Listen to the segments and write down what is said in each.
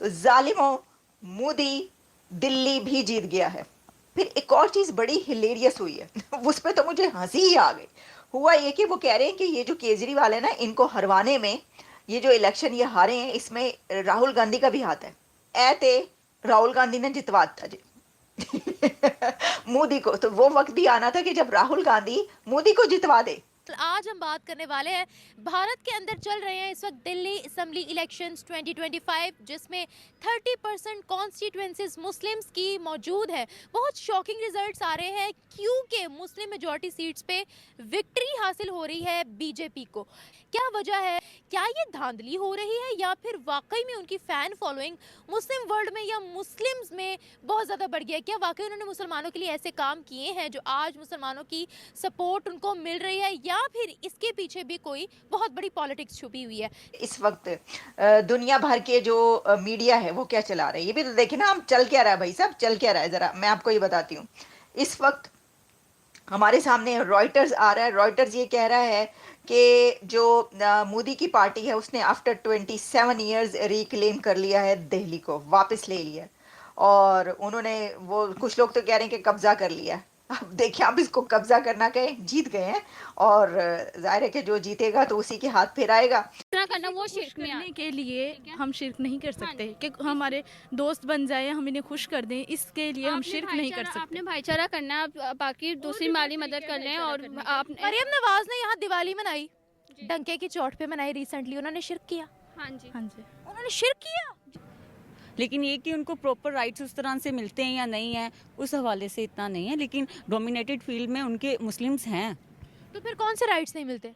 तो जालिमों, मोदी दिल्ली भी जीत गया है। फिर एक और चीज बड़ी हिलेरियस हुई है उस पर तो मुझे हंसी ही आ गई। हुआ ये कि वो कह रहे हैं कि ये जो केजरीवाल है ना, इनको हरवाने में, ये जो इलेक्शन ये हारे हैं, इसमें राहुल गांधी का भी हाथ है। ऐते राहुल गांधी ने जितवा था जी मोदी को। तो वो वक्त भी आना था कि जब राहुल गांधी मोदी को जितवा दे। आज हम बात करने वाले हैं, भारत के अंदर चल रहे हैं इस वक्त दिल्ली असेंबली इलेक्शंस 2025, जिसमें 30% कॉन्स्टिट्यूएंसीज मुस्लिम्स की मौजूद है। बहुत शॉकिंग रिजल्ट्स आ रहे हैं क्योंकि मुस्लिम मेजॉरिटी सीट्स पे विक्ट्री हासिल हो रही है बीजेपी को। क्या वजह है? क्या ये धांधली हो रही है या फिर वाकई में उनकी फैन फॉलोइंग मुस्लिम वर्ल्ड में या मुस्लिम्स में बहुत ज़्यादा बढ़ गया है? क्या वाकई उन्होंने मुसलमानों के लिए ऐसे काम किए हैं जो आज मुसलमानों की सपोर्ट उनको मिल रही है, या फिर इसके पीछे भी कोई बहुत बड़ी पॉलिटिक्स छुपी हुई है? इस वक्त दुनिया भर के जो मीडिया है वो क्या चला रहा है, ये भी तो देखे ना। हम चल क्या रहा है भाई साहब, चल क्या रहा है, जरा मैं आपको ये बताती हूँ। इस वक्त हमारे सामने रॉयटर्स आ रहा है। रॉयटर्स ये कह रहा है कि जो मोदी की पार्टी है उसने आफ्टर 27 ईयर्स रिक्लेम कर लिया है, दिल्ली को वापस ले लिया। और उन्होंने, वो कुछ लोग तो कह रहे हैं कि कब्जा कर लिया। अब देखिए, आप इसको कब्जा करना कहे, जीत गए हैं। और जाहिर है कि जो जीतेगा तो उसी के हाथ फिर आएगा। इतना करना वो शिर्क में करने के लिए हम शिर्क नहीं कर सकते कि हमारे दोस्त बन जाए, हम इन्हें खुश कर दें, इसके लिए हम शिर्क नहीं कर सकते। आपने भाईचारा करना है, आप बाकी दूसरी माली मदद कर लें। और आप मरियम नवाज ने यहाँ दिवाली मनाई, डंके की चोट पे मनाई रिसेंटली, उन्होंने शिरक किया। हाँ जी, हाँ जी। उन्होंने शिरक किया। लेकिन ये कि उनको प्रॉपर राइट्स उस तरह से मिलते हैं या नहीं है, उस हवाले से इतना नहीं है। लेकिन डोमिनेटेड फील्ड में उनके मुस्लिम्स हैं, तो फिर कौन से राइट्स नहीं मिलते?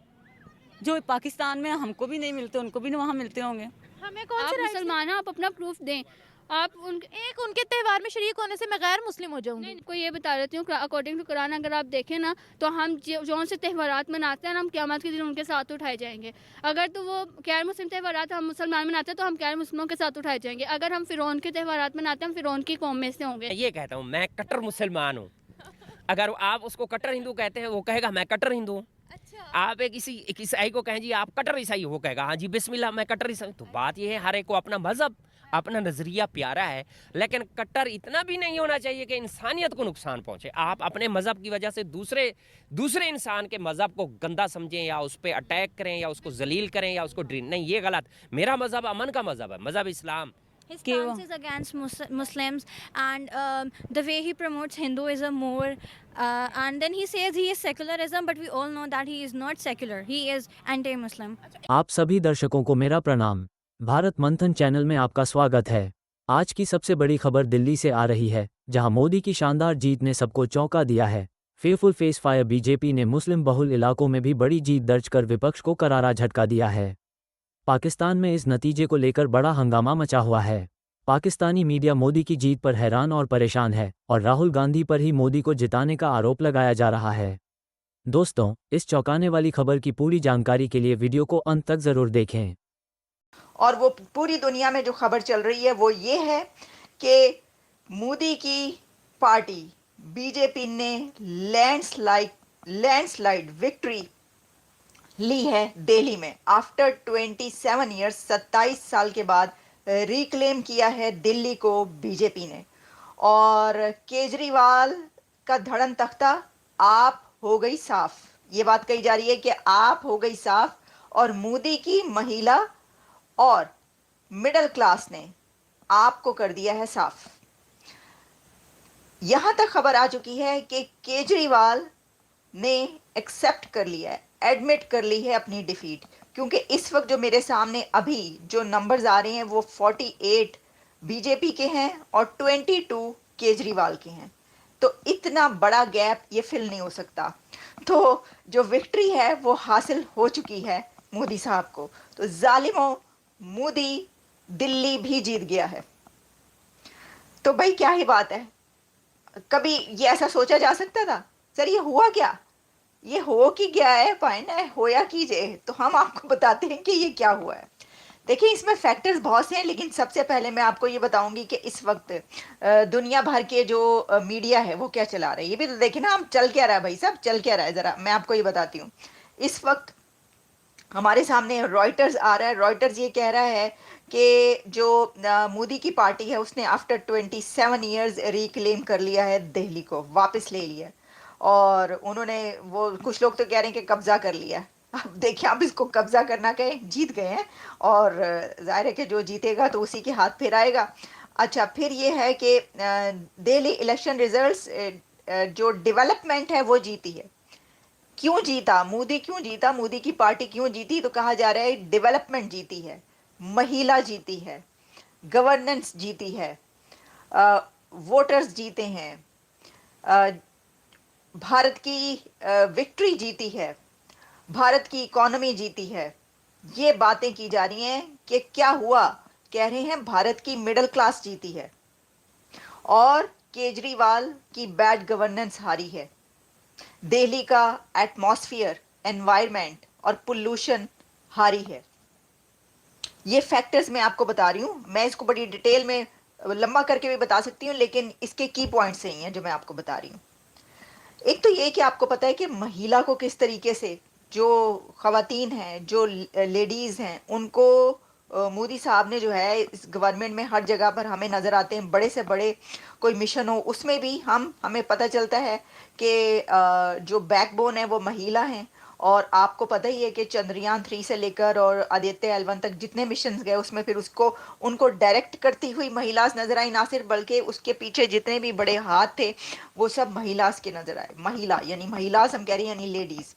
जो पाकिस्तान में हमको भी नहीं मिलते, उनको भी वहाँ मिलते होंगे। हमें कौन आप से राइट्स? मुसलमान हैं, आप अपना प्रूफ दें। आप उनके एक उनके त्यौहार में शरीक होने से मैं गैर मुस्लिम हो जाऊंगी? को ये बता देती हूँ, अकॉर्डिंग टू कुरान अगर आप देखें ना, तो हम जो से त्यौहारात मनाते हैं, हम क़यामत के दिन उनके साथ उठाए जाएंगे। अगर तो वो गैर मुस्लिम त्यौहारात हम मुसलमान मनाते हैं तो हम गैर मुस्लिमों के साथ उठाए जाएंगे। अगर हम फ़िरौन के त्यौहारात मनाते हैं, हम फ़िरौन की कौम में से होंगे। ये कहता हूँ मैं कट्टर मुसलमान हूँ। अगर आप उसको कट्टर हिंदू कहते हैं, वो कहेगा मैं कट्टर हिंदू हूँ। अच्छा। आप एक ईसाई को कहें जी आप कट्टर ईसाई हो, वो कहेगा हाँ जी बिस्मिल्लाह मैं कट्टर ईसाई। तो बात ये है, हर एक को अपना मजहब, अपना नजरिया प्यारा है, लेकिन कट्टर इतना भी नहीं होना चाहिए कि इंसानियत को नुकसान पहुंचे। आप अपने मजहब की वजह से दूसरे इंसान के मजहब को गंदा समझें या उस पर अटैक करें या उसको जलील करें या उसको नहीं, ये गलत। मेरा मजहब अमन का मजहब है, मजहब इस्लाम। His stance is against Muslims, and the way he promotes Hinduism more, and then he says he is secularism, but we all know that he is not secular. He is anti-Muslim. आप सभी दर्शकों को मेरा प्रणाम। भारत मंथन channel में आपका स्वागत है। आज की सबसे बड़ी खबर दिल्ली से आ रही है, जहां मोदी की शानदार जीत ने सबको चौंका दिया है। फेयरफुल फेस फायर बीजेपी ने मुस्लिम बहुल इलाकों में भी बड़ी जीत दर्ज कर विपक्ष को करारा झटका दिया है। पाकिस्तान में इस नतीजे को लेकर बड़ा हंगामा मचा हुआ है। पाकिस्तानी मीडिया मोदी की जीत पर हैरान और परेशान है और राहुल गांधी पर ही मोदी को जिताने का आरोप लगाया जा रहा है। दोस्तों, इस चौंकाने वाली खबर की पूरी जानकारी के लिए वीडियो को अंत तक जरूर देखें। और वो पूरी दुनिया में जो खबर चल रही है वो ये है कि मोदी की पार्टी बीजेपी ने लैंडस्लाइड विक्ट्री ली है दिल्ली में। आफ्टर 27 ईयर्स, 27 साल के बाद रिक्लेम किया है दिल्ली को बीजेपी ने। और केजरीवाल का धड़न तख्ता आप हो गई साफ। ये बात कही जा रही है कि आप हो गई साफ, और मोदी की महिला और मिडिल क्लास ने आपको कर दिया है साफ। यहां तक खबर आ चुकी है कि केजरीवाल ने एक्सेप्ट कर लिया है, एडमिट कर ली है अपनी डिफीट। क्योंकि इस वक्त जो मेरे सामने अभी जो नंबर्स आ रहे हैं वो 48 बीजेपी के हैं और 22 केजरीवाल के हैं। तो इतना बड़ा गैप ये फिल नहीं हो सकता। तो जो विक्ट्री है वो हासिल हो चुकी है मोदी साहब को। तो जालिमों, मोदी दिल्ली भी जीत गया है। तो भाई क्या ही बात है, कभी ये ऐसा सोचा जा सकता था? सर ये हुआ क्या, ये हो कि गया है, फाइन है, होया कीजिए। तो हम आपको बताते हैं कि ये क्या हुआ है। देखिए, इसमें फैक्टर्स बहुत से हैं, लेकिन सबसे पहले मैं आपको ये बताऊंगी कि इस वक्त दुनिया भर के जो मीडिया है वो क्या चला रहा है। ये भी तो देखे ना। हम चल क्या रहा है भाई साहब, चल क्या रहा है, ज़रा मैं आपको ये बताती हूँ। इस वक्त हमारे सामने रॉयटर्स आ रहा है। रॉयटर्स ये कह रहा है कि जो मोदी की पार्टी है उसने आफ्टर 27 इयर्स रिक्लेम कर लिया है दिल्ली को, वापस ले लिया। और उन्होंने वो कुछ लोग तो कह रहे हैं कि कब्जा कर लिया। अब देखिए, आप इसको कब्जा करना कहें, जीत गए हैं और जाहिर है कि जो जीतेगा तो उसी के हाथ फिर आएगा। अच्छा, फिर ये है कि दिल्ली इलेक्शन रिजल्ट्स जो डेवलपमेंट है वो जीती है। क्यों जीता मोदी, क्यों जीता मोदी की पार्टी, क्यों जीती? तो कहा जा रहा है डेवलपमेंट जीती है, महिला जीती है, गवर्नेंस जीती है, वोटर्स जीते हैं, अ, भारत की विक्ट्री जीती है, भारत की इकोनॉमी जीती है। ये बातें की जा रही हैं कि क्या हुआ, कह रहे हैं भारत की मिडिल क्लास जीती है और केजरीवाल की बैड गवर्नेंस हारी है। दिल्ली का एटमॉस्फेयर, एनवायरनमेंट और पोल्यूशन हारी है। ये फैक्टर्स मैं आपको बता रही हूँ। मैं इसको बड़ी डिटेल में लंबा करके भी बता सकती हूँ, लेकिन इसके की पॉइंट्स यही हैं जो मैं आपको बता रही हूँ। एक तो ये कि आपको पता है कि महिला को किस तरीके से, जो ख़वातीन हैं, जो लेडीज़ हैं, उनको मोदी साहब ने जो है इस गवर्नमेंट में हर जगह पर हमें नज़र आते हैं, बड़े से बड़े कोई मिशन हो उसमें भी हमें पता चलता है कि जो बैकबोन है वो महिला हैं। और आपको पता ही है कि चंद्रयान 3 से लेकर और आदित्य L1 तक जितने मिशंस गए उसमें फिर उनको डायरेक्ट करती हुई महिलास नज़र आई, ना सिर्फ बल्कि उसके पीछे जितने भी बड़े हाथ थे वो सब महिलास के नज़र आए। महिला यानी महिलास हम कह रहे हैं, यानी लेडीज़।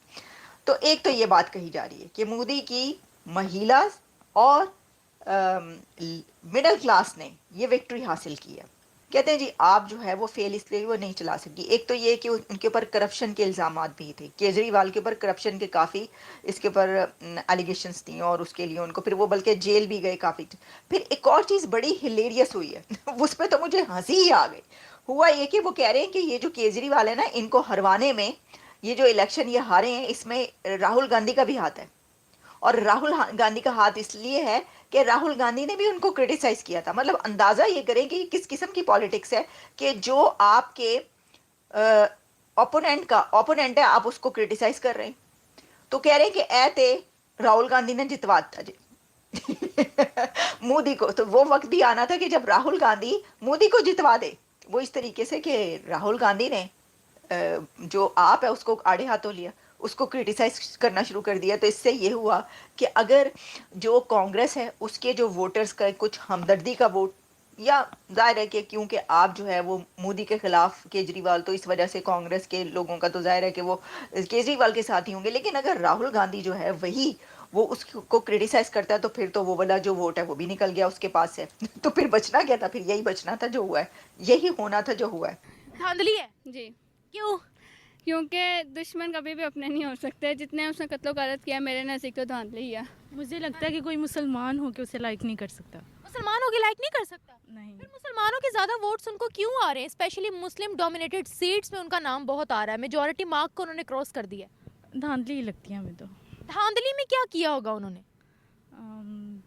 तो एक तो ये बात कही जा रही है कि मोदी की महिला और मिडिल क्लास ने ये विक्ट्री हासिल की है। कहते हैं जी आप जो है वो फेल इसलिए वो नहीं चला सकी। एक तो ये कि उनके ऊपर करप्शन के इल्ज़ामात भी थे, केजरीवाल के ऊपर करप्शन के काफ़ी इसके ऊपर एलिगेशंस थी और उसके लिए उनको फिर वो बल्कि जेल भी गए काफ़ी। फिर एक और चीज़ बड़ी हिलेरियस हुई है उस पर तो मुझे हंसी ही आ गई। हुआ ये कि वो कह रहे हैं कि ये जो केजरीवाल है ना, इनको हरवाने में, ये जो इलेक्शन ये हारे हैं इसमें राहुल गांधी का भी हाथ है। और राहुल गांधी का हाथ इसलिए है कि राहुल गांधी ने भी उनको क्रिटिसाइज किया था। मतलब अंदाज़ा ये करें कि किस किस्म की पॉलिटिक्स है कि जो आपके ओपोनेंट है आप उसको क्रिटिसाइज कर रहे हैं। तो कह रहे हैं कि ऐते राहुल गांधी ने जितवा था जी मोदी को। तो वो वक्त भी आना था कि जब राहुल गांधी मोदी को जितवा दे। वो इस तरीके से कि राहुल गांधी ने जो आप है उसको आड़े हाथों लिया, उसको क्रिटिसाइज करना शुरू कर दिया। तो इससे ये हुआ कि अगर जो कांग्रेस है उसके जो वोटर्स का कुछ हमदर्दी का वोट, या जाहिर है कि क्योंकि आप जो है वो मोदी के खिलाफ केजरीवाल, तो इस वजह से कांग्रेस के लोगों का तो जाहिर है कि वो केजरीवाल के साथ ही होंगे। लेकिन अगर राहुल गांधी जो है वही वो उसको क्रिटिसाइज करता है तो फिर तो वो वाला जो वोट है वो भी निकल गया उसके पास से तो फिर बचना क्या था? फिर यही बचना था जो हुआ है, यही होना था जो हुआ है। धांधली है। जी, क्यों? क्योंकि दुश्मन कभी भी अपने नहीं हो सकते। जितने उसने कत्लो गारत किया मेरे नज़दीक तो धांधली ही है। मुझे लगता है कि कोई मुसलमान हो के उसे लाइक नहीं कर सकता। मुसलमानों के लायक नहीं कर सकता? नहीं, फिर मुसलमानों के ज्यादा वोट्स उनको क्यों आ रहे हैं? स्पेशली मुस्लिम डोमिनेटेड सीट्स में उनका नाम बहुत आ रहा है, मेजॉरिटी मार्क को उन्होंने क्रॉस कर दिया। धांधली ही लगती है हमें तो। धांधली में क्या किया होगा उन्होंने? अम,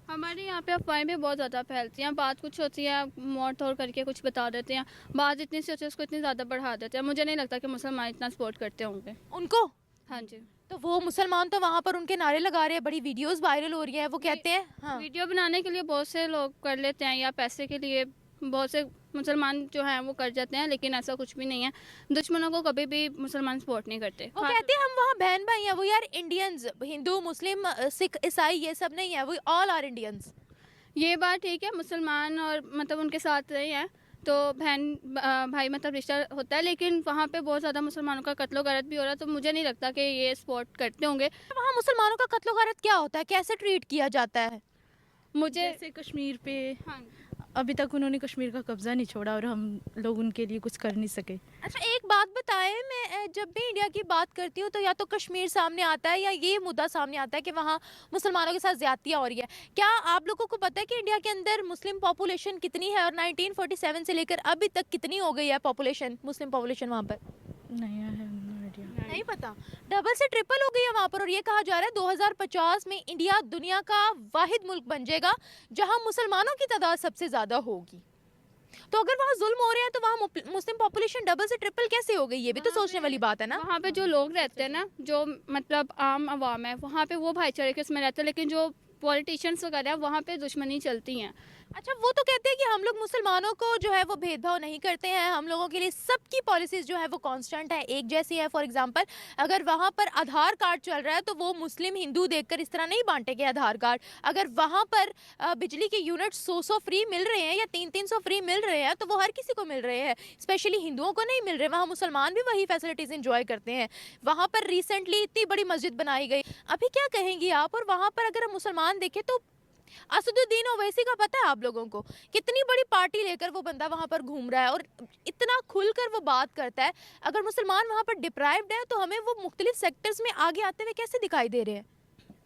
हमारे यहाँ पे अफवाहें भी बहुत ज़्यादा फैलती हैं। बात कुछ होती है, मोड़ तोड़ करके कुछ बता देते हैं। बात इतनी सी होती है उसको इतनी ज़्यादा बढ़ा देते हैं। मुझे नहीं लगता कि मुसलमान इतना सपोर्ट करते होंगे उनको? हाँ जी, तो वो मुसलमान तो वहाँ पर उनके नारे लगा रहे हैं, बड़ी वीडियोस वायरल हो रही हैं। वो कहते हैं हाँ, वीडियो बनाने के लिए बहुत से लोग कर लेते हैं या पैसे के लिए बहुत से मुसलमान जो हैं वो कर जाते हैं, लेकिन ऐसा कुछ भी नहीं है। दुश्मनों को कभी भी मुसलमान सपोर्ट नहीं करते। वो कहते हैं हम वहाँ बहन भाई हैं। वो यार इंडियंस, हिंदू मुस्लिम सिख ईसाई ये सब नहीं है, वो ऑल आर इंडियंस। ये बात ठीक है, मुसलमान और मतलब उनके साथ रहे हैं तो बहन भाई मतलब रिश्ता होता है, लेकिन वहाँ पे बहुत ज़्यादा मुसलमानों का कत्लो गारत भी हो रहा है। तो मुझे नहीं लगता कि ये सपोर्ट करते होंगे। वहाँ मुसलमानों का कत्लो गारत क्या होता है, कैसे ट्रीट किया जाता है? मुझे जैसे कश्मीर पे हाँ, अभी तक उन्होंने कश्मीर का कब्जा नहीं छोड़ा और हम लोग उनके लिए कुछ कर नहीं सके। अच्छा एक बात बताएं, मैं जब भी इंडिया की बात करती हूँ तो या तो कश्मीर सामने आता है या ये मुद्दा सामने आता है कि वहाँ मुसलमानों के साथ ज्यादतियाँ हो रही है। क्या आप लोगों को पता है कि इंडिया के अंदर मुस्लिम पॉपुलेशन कितनी है और 1947 से लेकर अभी तक कितनी हो गई है पॉपुलेशन, मुस्लिम पॉपुलेशन वहाँ पर? नहीं है, no idea। नहीं पता। डबल से ट्रिपल हो गई है वहाँ पर। और ये कहा जा रहा है 2050 में इंडिया दुनिया का वाहिद मुल्क बन जाएगा जहाँ मुसलमानों की तादाद सबसे ज्यादा होगी। तो अगर वहाँ जुल्म हो रहे हैं तो वहाँ मुस्लिम पॉपुलेशन डबल से ट्रिपल कैसे हो गई? ये भी तो सोचने वाली बात है ना। वहाँ पे जो लोग रहते हैं ना, जो मतलब आम आवाम है, वहाँ पे वो भाईचारे के उसमें रहते हैं, लेकिन जो पॉलिटिशियंस वगैरह वहाँ पे दुश्मनी चलती हैं। अच्छा, वो तो कहते हैं कि हम लोग मुसलमानों को जो है वो भेदभाव नहीं करते हैं, हम लोगों के लिए सबकी पॉलिसीज़ जो है वो कांस्टेंट है, एक जैसी है। फॉर एग्जांपल अगर वहाँ पर आधार कार्ड चल रहा है तो वो मुस्लिम हिंदू देखकर इस तरह नहीं बांटेंगे आधार कार्ड। अगर वहाँ पर बिजली के यूनिट 100 फ्री मिल रहे हैं या 300 फ्री मिल रहे हैं तो वो हर किसी को मिल रहे हैं, स्पेशली हिंदुओं को नहीं मिल रहे। वहाँ मुसलमान भी वही फैसिलिटीज़ इंजॉय करते हैं। वहाँ पर रिसेंटली इतनी बड़ी मस्जिद बनाई गई, अभी क्या कहेंगी आप? और वहाँ पर अगर हम मुसलमान देखें तो असदुद्दीन ओवैसी का पता है आप लोगों को, कितनी बड़ी पार्टी लेकर वो बंदा वहाँ पर घूम रहा है और इतना खुलकर वो बात करता है। अगर मुसलमान वहाँ पर डिप्राइव्ड है तो हमें वो मुख्तलिफ सेक्टर्स में आगे आते हुए कैसे दिखाई दे रहे हैं?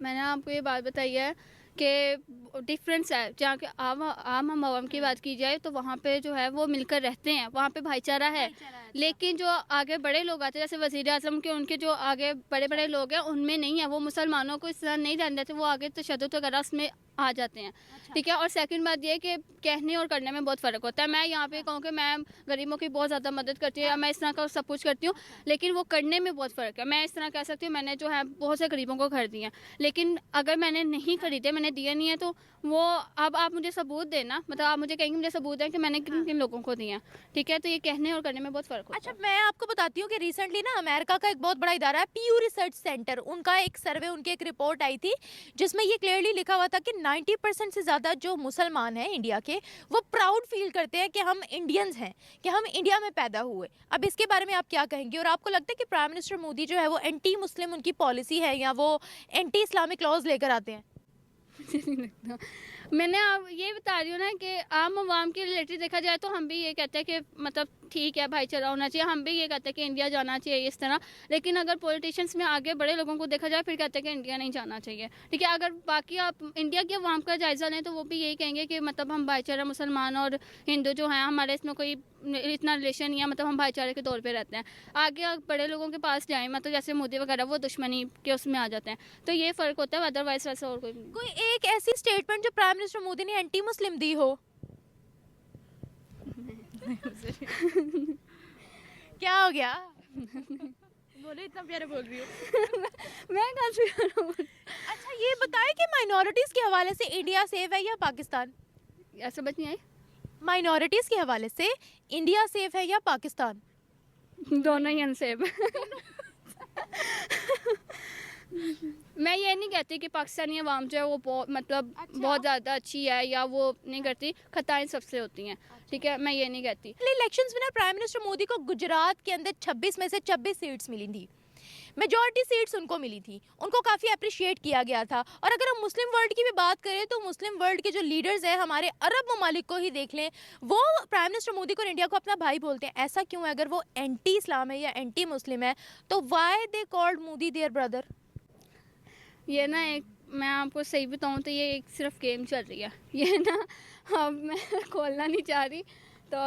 मैंने आपको ये बात बताई है कि डिफरेंस है, जहाँ के आम हम आवाम की बात की जाए तो वहाँ पे जो है वो मिलकर रहते हैं, वहाँ पे भाईचारा है। लेकिन जो आगे बड़े लोग आते हैं जैसे वज़ीर आज़म के, उनके जो आगे बड़े बड़े लोग हैं उनमें नहीं है, वो मुसलमानों को इस तरह नहीं रहने देते, वो आगे तशद्दुद वगैरह उसमें आ जाते हैं। ठीक है। और सेकंड बात ये है कि कहने और करने में बहुत फ़र्क होता है। मैं यहाँ पे कहूँ कि मैं गरीबों की बहुत ज़्यादा मदद करती हूँ या मैं इस तरह का सब कुछ करती हूँ, लेकिन वो करने में बहुत फ़र्क है। मैं इस तरह कह सकती हूँ मैंने जो है बहुत से गरीबों को खरीदी हैं, लेकिन अगर मैंने नहीं खरीदे, मैंने दिए नहीं है, तो वो अब आप मुझे सबूत देना, मतलब आप मुझे कहेंगे मुझे सबूत है कि मैंने किन किन लोगों को दिए हैं। ठीक है। तो ये कहने और करने में बहुत फ़र्क होता है। अच्छा, मैं आपको बताती हूँ कि रिसेंटली ना अमेरिका का एक बहुत बड़ा इदारा है पीयू रिसर्च सेंटर, उनका एक सर्वे, उनकी एक रिपोर्ट आई थी जिसमें ये क्लियरली लिखा हुआ था कि 90% से ज़्यादा जो मुसलमान हैं इंडिया के, वो प्राउड फील करते हैं कि हम इंडियंस हैं, कि हम इंडिया में पैदा हुए। अब इसके बारे में आप क्या कहेंगे? और आपको लगता है कि प्राइम मिनिस्टर मोदी जो है वो एंटी मुस्लिम उनकी पॉलिसी है या वो एंटी इस्लामिक लॉज लेकर आते हैं? नहीं लगता। मैंने आप ये बता रही हूँ ना कि आम आवाम के रिलेटेड देखा जाए तो हम भी ये कहते हैं कि मतलब ठीक है, भाईचारा होना चाहिए, हम भी ये कहते हैं कि इंडिया जाना चाहिए इस तरह। लेकिन अगर पॉलिटिशियंस में आगे बड़े लोगों को देखा जाए फिर कहते हैं कि इंडिया नहीं जाना चाहिए। ठीक है। अगर बाकी आप इंडिया के अवाम का जायज़ा लें तो वो भी यही कहेंगे कि मतलब हम भाईचारा, मुसलमान और हिंदू जो हैं हमारे इसमें कोई इतना रिलेशन नहीं है, मतलब हम भाईचारे के तौर पे रहते हैं। आगे आप बड़े लोगों के पास जाएं, मतलब जैसे मोदी वगैरह, वो दुश्मनी के उसमें आ जाते हैं। तो ये फ़र्क होता है, अदरवाइज वैसा और कोई एक ऐसी स्टेटमेंट जो प्राइम मिनिस्टर मोदी ने एंटी मुस्लिम दी हो? क्या हो गया? बोले इतना प्यारा बोल रही हो। मैं कहाँ से अच्छा, ये बताएं कि माइनॉरिटीज़ के हवाले से इंडिया सेफ है या पाकिस्तान? ऐसा समझ नहीं आई। माइनॉरिटीज़ के हवाले से इंडिया सेफ है या पाकिस्तान? दोनों ही अनसेफ। मैं ये नहीं कहती कि पाकिस्तानी अवाम जो है वो बहुत मतलब बहुत ज़्यादा अच्छी है या वो नहीं करती, खताएं सबसे होती हैं। ठीक है। मैं ये नहीं कहती। इलेक्शंस में ना प्राइम मिनिस्टर मोदी को गुजरात के अंदर 26 में से 26 सीट्स मिली थी, मेजॉरिटी सीट्स उनको मिली थी, उनको काफ़ी अप्रिशिएट किया गया था। और अगर हम मुस्लिम वर्ल्ड की भी बात करें तो मुस्लिम वर्ल्ड के जो लीडर्स हैं, हमारे अरब ममालिक को ही देख लें, वो प्राइम मिनिस्टर मोदी को और इंडिया को अपना भाई बोलते हैं। ऐसा क्यों है? अगर वो एंटी इस्लाम है या एंटी मुस्लिम है तो why they called Modi their brother? ये ना एक, मैं आपको सही बताऊं तो ये एक सिर्फ गेम चल रही है ये ना। अब मैं खोलना नहीं चाह रही तो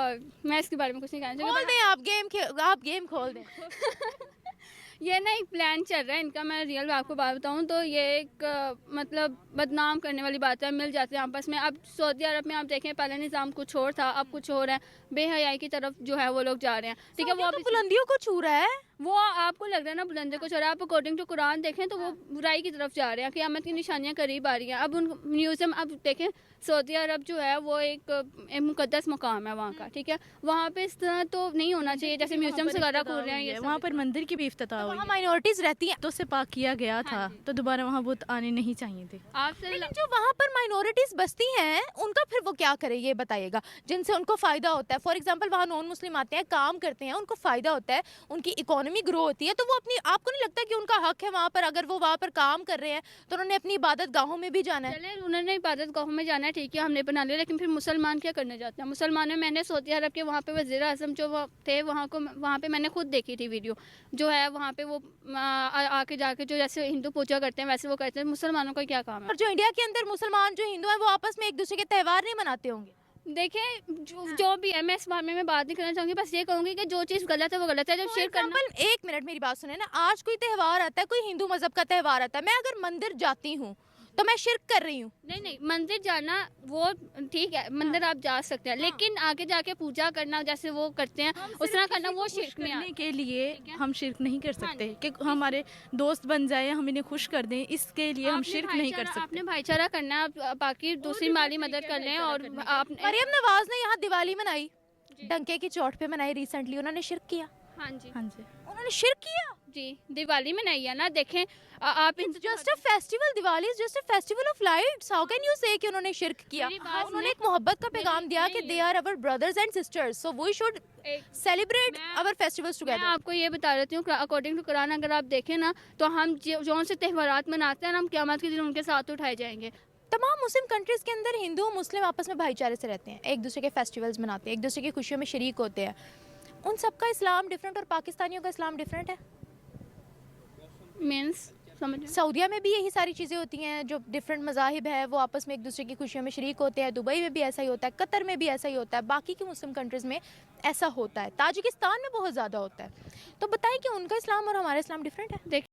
मैं इसके बारे में कुछ नहीं कहना खोल चाहती। दें, आप गेम खोल दें। ये ना एक प्लान चल रहा है इनका। मैं रियल आपको बात बताऊं तो ये एक मतलब बदनाम करने वाली बात है। मिल जाते हैं आपस में। अब सऊदी अरब में आप देखें, पहले निज़ाम कुछ और था, अब कुछ और है। बेहयाई की तरफ जो है वो लोग जा रहे हैं। ठीक है। वो अब बुलंदियों को छू रहा है। वो आपको लग रहा है ना बुलंदे को चढ़ा, आप अकॉर्डिंग टू कुरान देखें तो वो बुराई की तरफ जा रहे हैं, क़यामत की निशानियां करीब आ रही हैं। अब उन म्यूज़ियम, अब देखें सऊदी अरब जो है वो एक मुकद्दस मुकाम है वहाँ का। ठीक है। वहाँ पे इस तरह तो नहीं होना चाहिए, जैसे म्यूज़ियम्स वगैरह खोल रहे हैं ये वहाँ पर मंदिर की भी इफ्तिताह हुई वहाँ है, माइनॉरिटीज़ रहती हैं। तो से पाक किया गया था, तो दोबारा वहाँ बुत आने नहीं चाहिए थे। आपसे लेकिन जो वहाँ पर माइनॉरिटीज़ बसती हैं उनका फिर वो क्या करे ये बताइएगा, जिनसे उनको फ़ायदा होता है। फॉर एग्जांपल वहाँ नॉन मुस्लिम आते हैं, काम करते हैं, उनको फ़ायदा होता है, उनकी इकोनॉमी ग्रो होती है, तो वो अपनी, आपको नहीं लगता कि उनका हक है वहाँ पर, अगर वो वहाँ पर काम कर रहे हैं तो उन्होंने अपनी इबादत गाहों में भी जाना है? चले, उन्होंने इबादत गाहों में जाना है, ठीक है, हमने बना लिया, लेकिन फिर मुसलमान क्या करने जाते हैं? मुसलमान में मैंने सऊदी अरब के वहाँ पे वज़ीर आज़म जो थे वहाँ पे मैंने खुद देखी थी वीडियो, जो है वहाँ पे वो आके जाके जो जैसे हिंदू पूजा करते हैं वैसे वो करते हैं। मुसलमानों का क्या काम है? और जो इंडिया के अंदर मुसलमान जो हिंदू हैं वो आपस में एक दूसरे के त्यौहार नहीं मनाते होंगे? देखें जो भी है, मैं इस बारे में बात नहीं करना चाहूँगी, बस ये कहूँगी कि जो चीज़ गलत है वो गलत है। जब शेयर करना, एक मिनट मेरी बात सुने ना, आज कोई त्यौहार आता है, कोई हिंदू मजहब का त्यौहार आता है, मैं अगर मंदिर जाती हूँ तो मैं शिर्क कर रही हूँ। नहीं नहीं, मंदिर जाना वो ठीक है, मंदिर आप जा सकते हैं, लेकिन आगे जाके पूजा करना जैसे वो करते हैं उस तरह करना वो शिर्क में करने के लिए ठीक है। हम शिर्क नहीं कर हाँ सकते जी, कि हमारे दोस्त बन जाए, हम इन्हें खुश कर दें, इसके लिए हम आपने शिर्क नहीं कर भाईचारा- आपने सकते। भाईचारा करना है, आप बाकी दूसरी माली मदद कर लें और आप मरियम नवाज ने यहाँ दिवाली मनाई, डंके की चोट पे मनाई रिसेंटली, उन्होंने शिर्क किया। हाँ जी हाँ जी, उन्होंने शिर्क किया। जी, दिवाली में नहीं है ना, देखें आप just a festival, Diwali is just a festival of lights. How can you से कि उन्होंने शिर्क किया? मेरी बात उन्होंने सुने। एक मोहब्बत का पैगाम नहीं, दिया कि नहीं। They are our brothers and sisters, so we should celebrate मैं- अवर फेस्टिवल्स मैं टुगेदर। आपको ये बता देती हूँ, अकॉर्डिंग टू कुरान अगर आप देखें ना तो हम जो से त्योहारात मनाते हैं ना, हम क़यामत के दिन उनके साथ उठाए जाएंगे। तमाम मुस्लिम कंट्रीज के अंदर हिंदू मुस्लिम आपस में भाईचारे से रहते हैं, एक दूसरे के फेस्टिवल्स मनाते हैं, एक दूसरे की खुशियों में शरीक होते हैं। उन सबका इस्लाम डिफरेंट और पाकिस्तानियों का इस्लाम डिफरेंट है। मीन्स समझ सऊदीया में भी यही सारी चीज़ें होती हैं, जो डिफरेंट मज़ाहिब है वो आपस में एक दूसरे की खुशियों में शरीक होते हैं। दुबई में भी ऐसा ही होता है, कतर में भी ऐसा ही होता है, बाकी की मुस्लिम कंट्रीज़ में ऐसा होता है, ताजिकिस्तान में बहुत ज़्यादा होता है। तो बताएं कि उनका इस्लाम और हमारा इस्लाम डिफरेंट है? देखिए